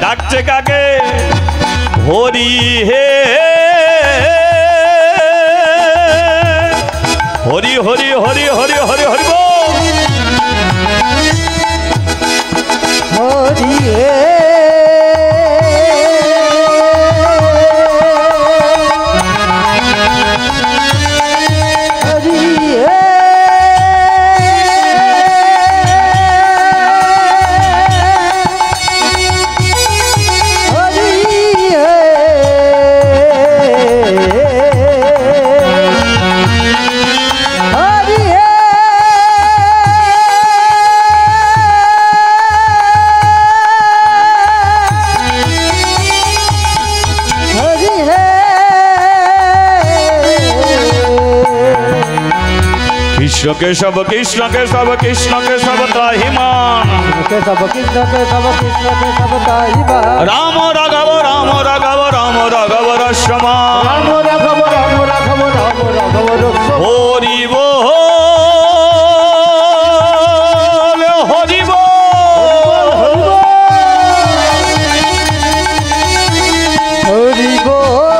ডাকছে কাকে? হরি হে হরি হরি হরি হরি হরি হরি বল। হরি হে হরি হে হরি হে হরি হে কৃষ্ণ কেশব কৃষ্ণ কেশব কৃষ্ণ কেশব ত্রাহিমাম কেশব কৃষ্ণ কেশব কৃষ্ণ কেশব ত্রাহিমাম রাম রাঘব রাম রাঘব রাম রাঘব রসমাম রাম রাঘব রাম রাঘব রাম রাঘব রস হরি বল হরি বল হরি বল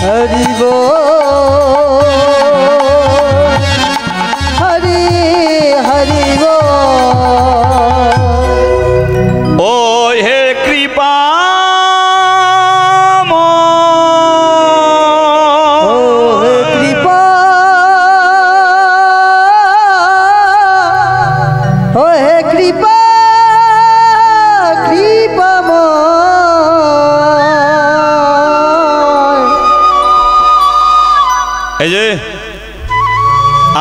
হরি বল হরি হরি বল ও হে কৃপা ও হে কৃপা ও হে কৃপা কৃপাময় এই যে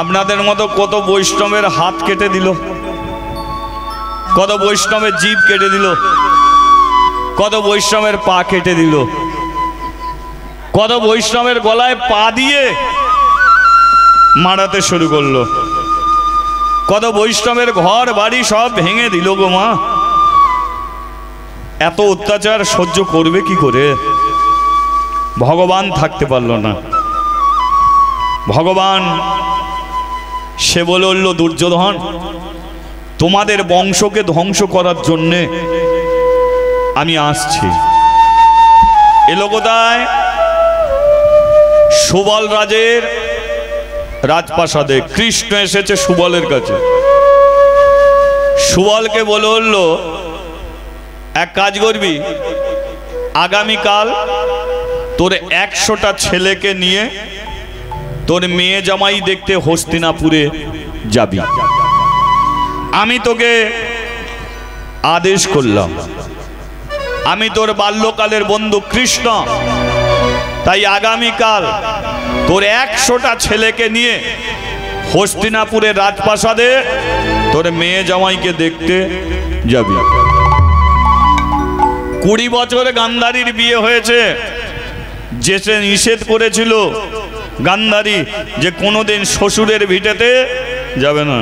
আপনাদের মতো কত বৈষ্ণবের হাত কেটে দিল, কত বৈষ্ণবের জিভ কেটে দিল, কত বৈষ্ণবের পা কেটে দিল, কত বৈষ্ণবের গলায় পা দিয়ে মারাতে শুরু করলো, কত বৈষ্ণবের ঘর বাড়ি সব ভেঙে দিল গো মা। এত অত্যাচার সহ্য করবে কি করে? ভগবান থাকতে পারল না। ভগবান সে বলল, দুর্যোধন তোমাদের বংশকে ধ্বংস করার জন্যে আমি আসছি। এলো কোথায়? সুবল রাজের রাজপ্রাসাদে। কৃষ্ণ এসেছে সুবলের কাছে। সুবলকে বলল, এক কাজ করবি, আগামীকাল তোর 100টা ছেলেকে নিয়ে তোর মেয়ে জামাই দেখতে হস্তিনাপুরে যাবি। আমি তোকে আদেশ করলাম, আমি তোর বাল্যকালের বন্ধু কৃষ্ণ, তাই আগামীকাল তোর 100টা ছেলেকে নিয়ে হস্তিনাপুরের রাজপ্রাসাদে তোর মেয়ে জামাইকে দেখতে যাবি। 20 বছর গান্ধারীর বিয়ে হয়েছে, যে সে নিষেধ করেছিল গান্ধারী যে কোনোদিন শ্বশুরের ভিটেতে যাবে না,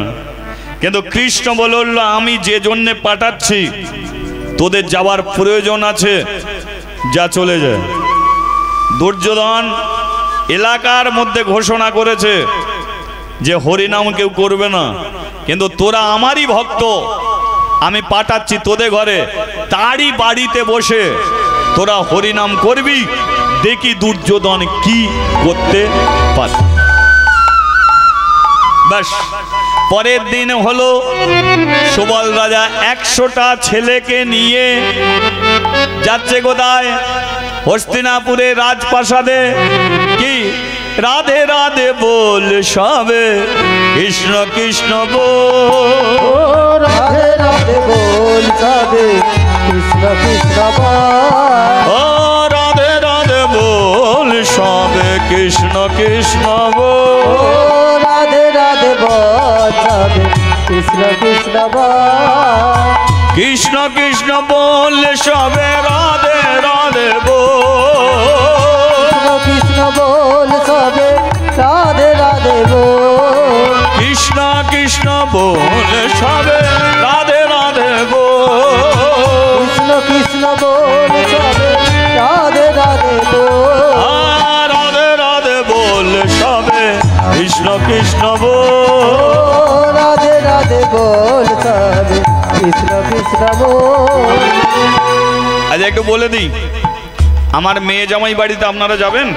কিন্তু কৃষ্ণ বলল, আমি যে জন্যে পাঠাচ্ছি তোদের যাওয়ার প্রয়োজন আছে, যা চলে যায়। দুর্যোধন এলাকার মধ্যে ঘোষণা করেছে যে হরিনাম কেউ করবে না, কিন্তু তোরা আমারই ভক্ত, আমি পাঠাচ্ছি তোদের ঘরে, তারই বাড়িতে বসে তোরা হরিনাম করবি, দেখি দুর্যোধন কি করতে পারে। ব্যাস, পরের দিন হলো সুবল রাজা 100টা ছেলেকে নিয়ে যাচ্ছে কোথায়? হস্তিনাপুরে রাজপ্রাসাদে। কি রাধে রাধে বল সবে, কৃষ্ণ কৃষ্ণ বল, রাধে রাধে বল সবে, কৃষ্ণ কৃষ্ণ বল, ও রাধে রাধে বল সবে, কৃষ্ণ কৃষ্ণ বল, রাধে রাধে বল সবে, কৃষ্ণ কৃষ্ণ বল, কৃষ্ণ কৃষ্ণ বল সবে, রাধে রাধে বল, কৃষ্ণ বল সবে, রাধে রাধে বল, কৃষ্ণ কৃষ্ণ বল সবে, রাধে রাধে বল, কৃষ্ণ কৃষ্ণ বল সবে, রাধে রাধে বল, রাধে রাধে বল সবে, কৃষ্ণ কৃষ্ণ বল, রাধে রাধে বল সবে, কৃষ্ণ কৃষ্ণ বল। আজ একটু বলে দিই, আমার মেয়ে জামাই বাড়িতে আপনারা যাবেন?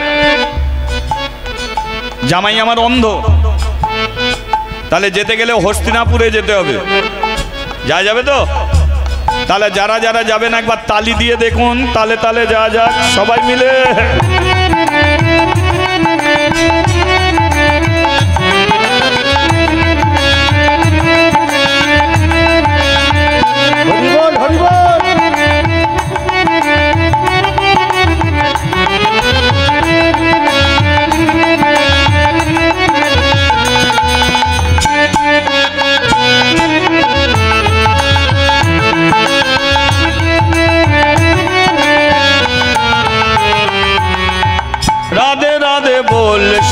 জামাই আমার অন্ধ, তাহলে যেতে গেলে হস্তিনাপুরে যেতে হবে। যাবে তো? তাহলে যারা যারা যাবেন একবার তালি দিয়ে দেখুন, তালে তালে যা যাক সবাই মিলে। হরি বল হরি বল।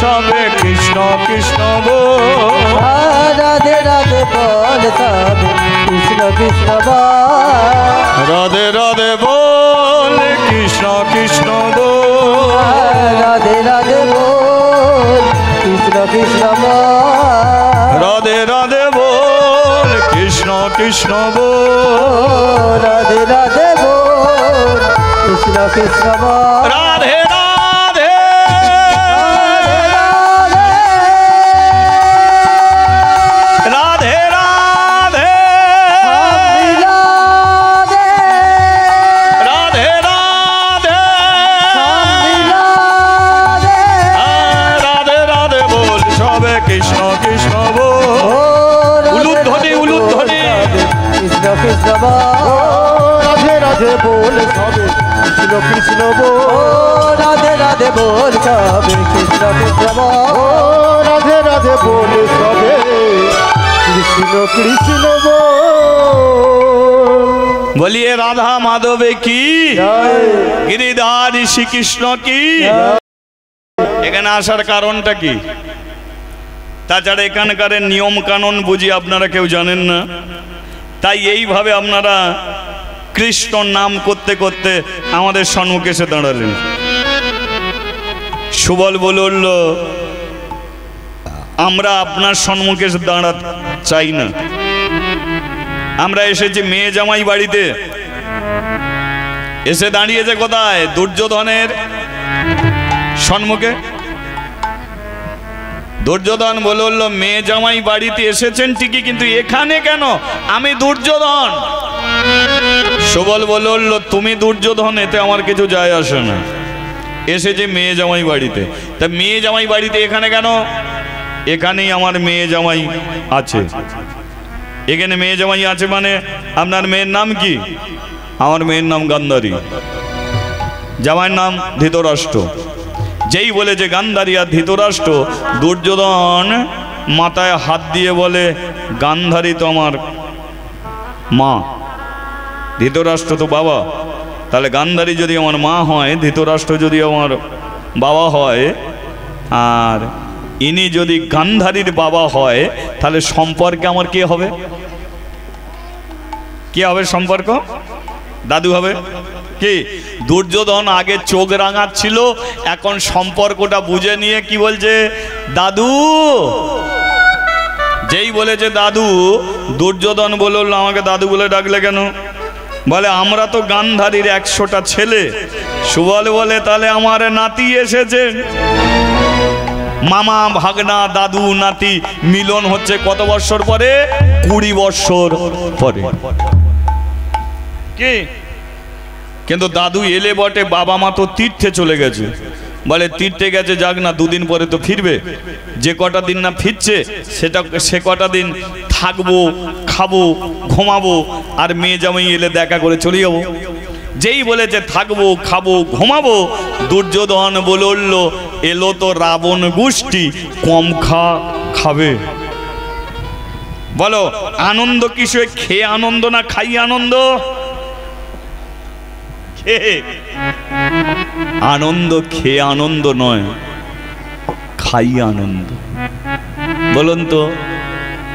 সবে কৃষ্ণ কৃষ্ণ বল। রাধে রাধে বল সবে কৃষ্ণ কৃষ্ণ বল। রাধে রাধে বল কৃষ্ণ কৃষ্ণ বল। রাধে রাধে বল কৃষ্ণ কৃষ্ণ বল। রাধে রাধে বল কৃষ্ণ কৃষ্ণ বল। রাধে রাধে বল কৃষ্ণ কৃষ্ণ বল। রাধে রাধে রাধে রাধে রাধে রাধে রাধে রাধে বল সবে কৃষ্ণ কৃষ্ণ বল। উলুধ্বনি উলুধ্বনি কৃষ্ণ কৃষ্ণ বল। রাধে রাধে বল সবে কৃষ্ণ কৃষ্ণ বল। রাধে রাধে বল সবে কৃষ্ণ কৃষ্ণ বল। রাধে রাধে বল সবে কৃষ্ণ কৃষ্ণ বল। বলিয়ে রাধা মাধবে কি জয়। গিরিধারী শ্রীকৃষ্ণ কি। এখানে আসার কারণটা কি? তাছাড়া এখানকার নিয়ম কানুন বুঝি আপনারা কেউ জানেন না, তাই এইভাবে আপনারা কৃষ্ণ নাম করতে করতে আমাদের সম্মুখে এসে দাঁড়ালেন। সুবল বলল আমরা আপনার সম্মুখে এসে দাঁড়াতে চাই না, আমরা এসেছি মেয়ে জামাই বাড়িতে। এসে দাঁড়িয়েছে কোথায়? দুর্যোধনের সম্মুখে। দুর্যোধন বলল মেয়ে জামাই বাড়িতে এসেছেন ঠিকই, কিন্তু এখানে কেন? আমি দুর্যোধন। সুবল বলল তুমি দুর্যোধন, এতে আমার কিছু যায় আসে না, এসেছে মেয়ে জামাই বাড়িতে। তা মেয়ে জামাই বাড়িতে এখানে কেন? এখানেই আমার মেয়ে জামাই আছে। এখানে মেয়ে জামাই আছে মানে আপনার মেয়ের নাম কি? আমার মেয়ের নাম গান্ধারী, জামাইয়ের নাম ধৃতরাষ্ট্র। যেই বলেছে গান্ধারী আর ধৃতরাষ্ট্র, দুর্যোধন মাথায় হাত দিয়ে বলে গান্ধারী তো আমার মা, ধৃতরাষ্ট্র তো বাবা। তাহলে গান্ধারী যদি আমার মা হয়, ধৃতরাষ্ট্র যদি আমার বাবা হয়, আর ইনি যদি গান্ধারীর বাবা হয়, তাহলে সম্পর্কে আমার কে হবে? কি হবে সম্পর্ক? দাদু হবে কি? দুর্যোধন আগে চোখ রাঙাচ্ছিল, এখন সম্পর্কটা বুঝে নিয়ে কি বলছে? দাদু। যেই বলেছে দাদু, দুর্যোধন বলল আমাকে দাদু বলে ডাকলে কেন? বলে আমরা তো গান্ধারীর 100টা ছেলে। সুবল বলে তাহলে আমার নাতি এসেছে। মামা ভাগনা দাদু নাতি মিলন হচ্ছে কত বৎসর পরে? 20 বৎসর পরে। কি? কিন্তু দাদু এলে বটে, বাবা মা তো তীর্থে চলে গেছে। বলে তীর্থে গেছে যাক না, 2 দিন পরে তো ফিরবে। যে কটা দিন না ফিরছে সে কটা দিন থাকবো, খাবো, ঘুমাবো, আর মেয়ে জামাই এলে দেখা করে চলে যাবো। যেই বলেছে থাকবো, খাবো, ঘুমাবো, দুর্যোধন বলল এলো তো রাবণ গোষ্ঠী, কম খাবে। বলো আনন্দ কিসে? খেয়ে আনন্দ না খাই আনন্দ? আনন্দ খেয়ে আনন্দ নয়, খাই আনন্দ। বলুন তো,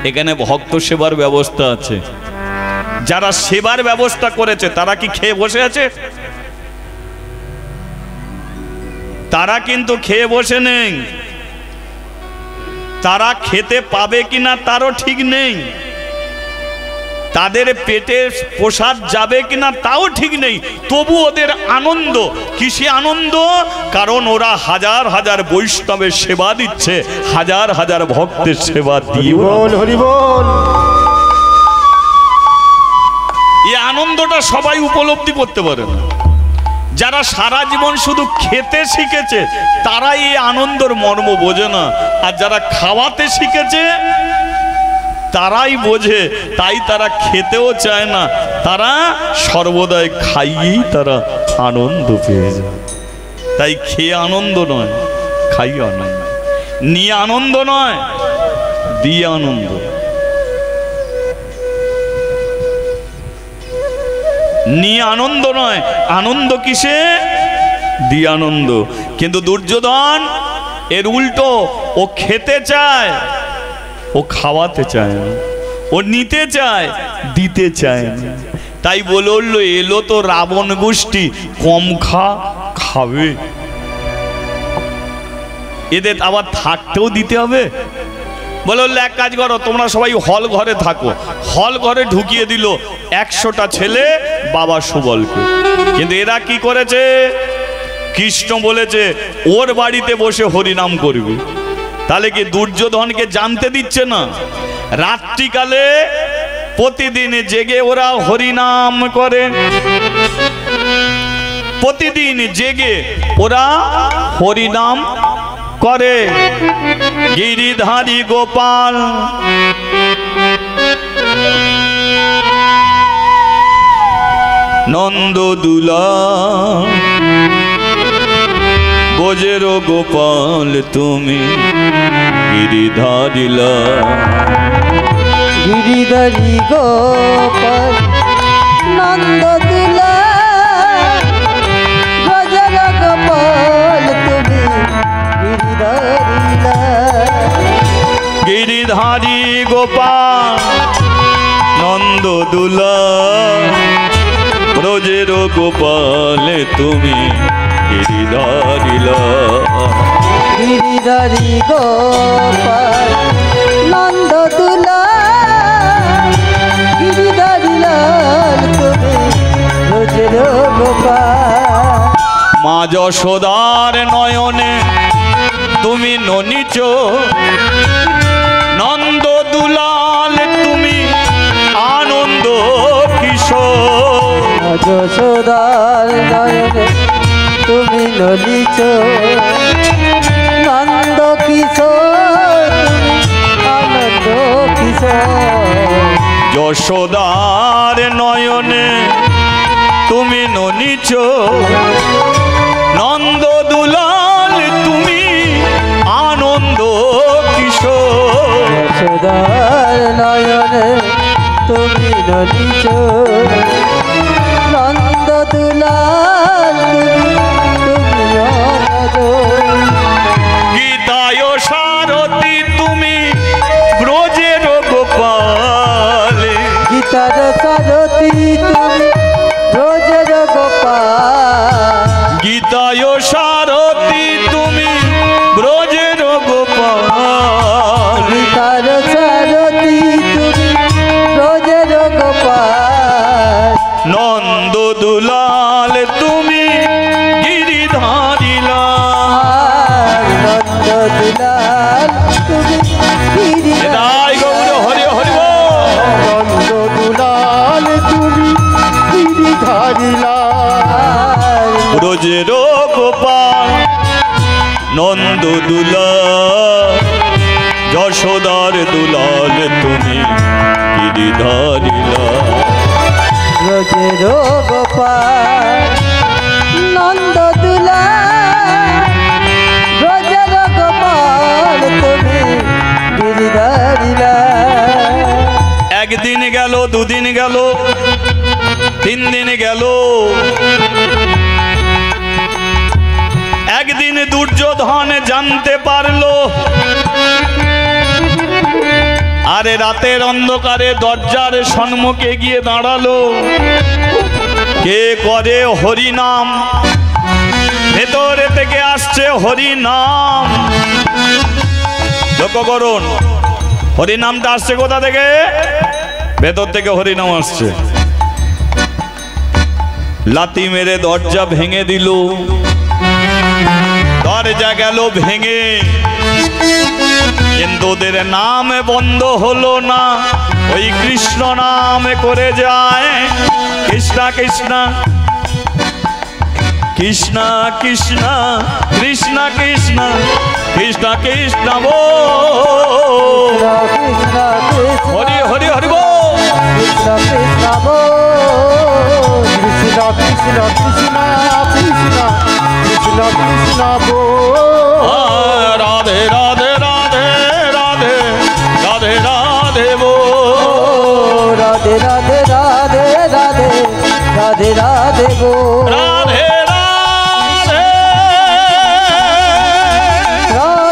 এখানে ভক্ত সেবার ব্যবস্থা আছে। যারা সেবার ব্যবস্থা করেছে তারা কি খেয়ে বসে আছে? তারা কিন্তু খেয়ে বসে নেই। তারা খেতে পাবে কিনা তারও ঠিক নেই। তাদের পেটে প্রসাদ যাবে কিনা তাও ঠিক নেই। তবু ওদের আনন্দ। কিসে আনন্দ? কারণ ওরা হাজার হাজার বৈষ্ণবের সেবা দিচ্ছে, হাজার হাজার ভক্তের সেবা দিয়ে। হরি বল। এই আনন্দটা সবাই উপলব্ধি করতে পারে না। যারা সারা জীবন শুধু খেতে শিখেছে তারাই এই আনন্দের মর্ম বোঝে না, আর যারা খাওয়াতে শিখেছে তারাই বোঝে। তাই তারা খেতেও চায় না, তারা সর্বদাই খাইয়েই তারা আনন্দ পেয়ে যায়। তাই খেয়ে আনন্দ নয়, খাই আনন্দ। নিয়ে আনন্দ নয়, দিয়ে আনন্দ। নিয়ে আনন্দ নয়, আনন্দ কিসে? দিয়ে আনন্দ। কিন্তু দুর্যোধন এর উল্টো, ও খেতে চায়, ও খাওয়াতে চায় না, ও নিতে চায়, দিতে চায় না। তাই বলে উঠলো, এলো তো রাবণ গোষ্ঠী, কম খাবে, এদের আবার থাকতেও দিতে হবে। বলে উঠলো, এক কাজ করো, তোমরা সবাই হল ঘরে থাকো। হল ঘরে ঢুকিয়ে দিল 100টা ছেলে বাবা সুবলকে। কিন্তু এরা কি করেছে, কৃষ্ণ বলেছে ওর বাড়িতে বসে হরিনাম করবে। তাহলে কি দুর্যোধনকে জানতে দিচ্ছে না? রাত্রিকালে প্রতিদিন জেগে ওরা হরিনাম করে, প্রতিদিন জেগে ওরা হরিনাম করে। গিরিধারী গোপাল নন্দদুলা বোঝের গোপাল তুমি গিরিধারিলা। গিরিধারী গোপাল নন্দদুলা বোঝের গোপাল তুমি গিরিধারিলা। গিরিধারী গোপাল নন্দদুলা ব্রজের গোপাল তুমি গিরিধারিলা। গিরিধারী গোপাল নন্দদুলা গিরিধারিলাল তুমি ব্রজের গোপাল। মা যশোদার নয়নে তুমি ননিচ, নন্দদুলাল তুমি আনন্দ কিশোর। যশোদার নয়নে তুমি নলিচ, নন্দ কিশোর তুমি আনন্দ কিশোর। যশোদার নয়নে তুমি ননিচ, নন্দদুলাল তুমি আনন্দ কিশোর। যশোদার নয়নে তুমি নলিচ, নন্দদুলাল তুমি আনন্দ। গীতায় সারথি তুমি ব্রজের গোপাল। গীতার সারথি তুমি ব্রজের গোপাল। গীতায় সারথি তুমি ব্রজের গোপাল। গীতার সারথি তুমি ব্রজের গোপাল। নন্দদুলাল তুমি গিরিধারিলা। নন্দদুলাল তুমি গিরিধারিলা। গৌর হরি হরি বল। নন্দদুলাল তুমি গিরিধারিলা। ব্রজের গোপাল নন্দদুলাল, যশোদার দুলাল তুমি গিরিধারিলা। ব্রজের গোপাল নন্দদুলাল ব্রজের গোপাল তুমি গিরিধারিলা। একদিন গেল, দুদিন গেল, 3 দিন গেল। একদিন দুর্যোধন জানতে পারলো, আরে রাতের অন্ধকারে দরজার সম্মুখে গিয়ে দাঁড়ালো। কে করে হরিনাম, ভেতরে থেকে আসছে হরিনাম। লক্ষ্য করুন, হরিনামটা আসছে কোথা থেকে? ভেতর থেকে হরিনাম আসছে। লাথি মেরে দরজা ভেঙে দিল। দরজা গেল ভেঙে, কিন্তু ওদের নাম বন্ধ হলো না। ওই কৃষ্ণ নাম করে যায়, কৃষ্ণ কৃষ্ণ কৃষ্ণ কৃষ্ণ কৃষ্ণ কৃষ্ণ কৃষ্ণ কৃষ্ণ বল। হরি হরি হরি বল। কৃষ্ণ কৃষ্ণ বল। কৃষ্ণ কৃষ্ণ কৃষ্ণ কৃষ্ণ কৃষ্ণ কৃষ্ণ বল। রাধে রাধে রাধে রাধে রাধে রাধে বল। রাধে রাধে রাধে রাধে রাধে রাধে বল। রাধে রাধে রাধে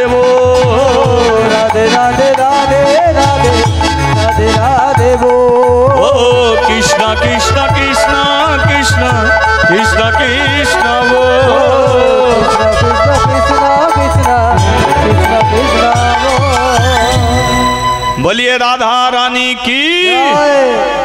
বো। রাধে রাধে রাধে রাধে রাধে রাধে বো। ও কৃষ্ণ কৃষ্ণ কৃষ্ণ কৃষ্ণ কৃষ্ণ কৃষ্ণ বো। কৃষ্ণ কৃষ্ণ কৃষ্ণ কৃষ্ণ কৃষ্ণ বো। बोलिए राधा रानी की জয়।